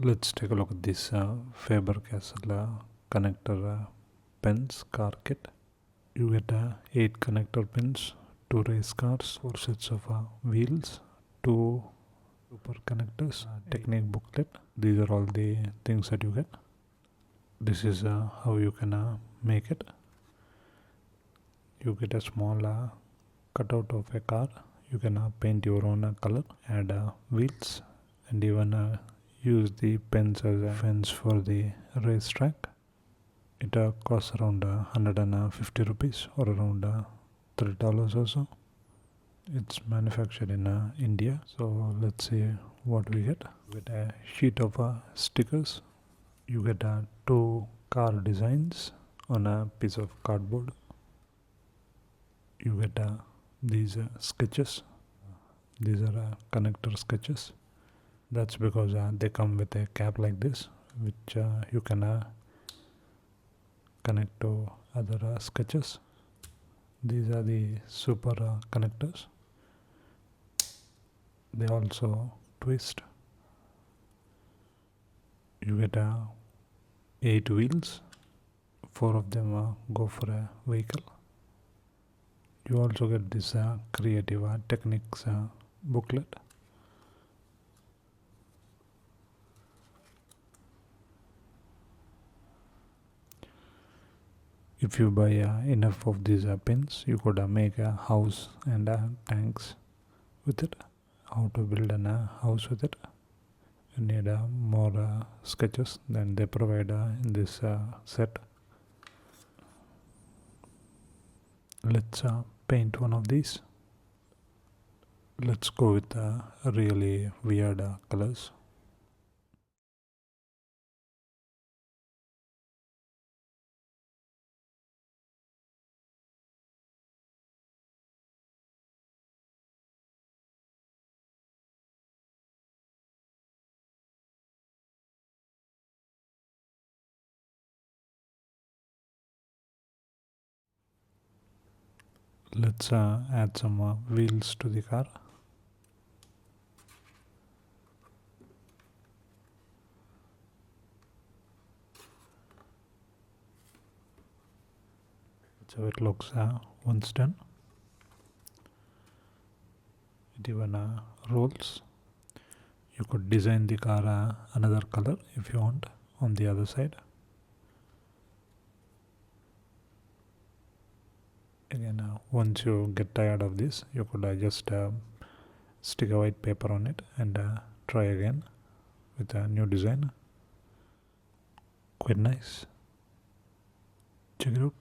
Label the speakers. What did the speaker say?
Speaker 1: Let's take a look at this Faber Castell connector pins car kit. You get 8 connector pins, 2 race cars, 4 sets of wheels, 2 super connectors, technique booklet. These are all the things that you get. This is how you can make it. You get a small cutout of a car. You can paint your own color, add wheels, and even use the pens as a fence for the racetrack. It costs around 150 rupees or around $3 or so. It's manufactured in India. So let's see what we get. You get a sheet of stickers. You get 2 car designs on a piece of cardboard. You get these sketches. These are connector sketches. That's because they come with a cap like this, which you can connect to other sketches. These are the super connectors. They also twist. You get 8 wheels. 4 of them go for a vehicle. You also get this creative techniques booklet. If you buy enough of these pins, you could make a house and tanks with it. How to build a house with it. You need more sketches than they provide in this set. Let's paint one of these. Let's go with really weird colors. Let's add some wheels to the car. That's how it looks once done. It even rolls. You could design the car another color if you want on the other side. Again, once you get tired of this, you could just stick a white paper on it and try again with a new design. Quite nice. Check it out.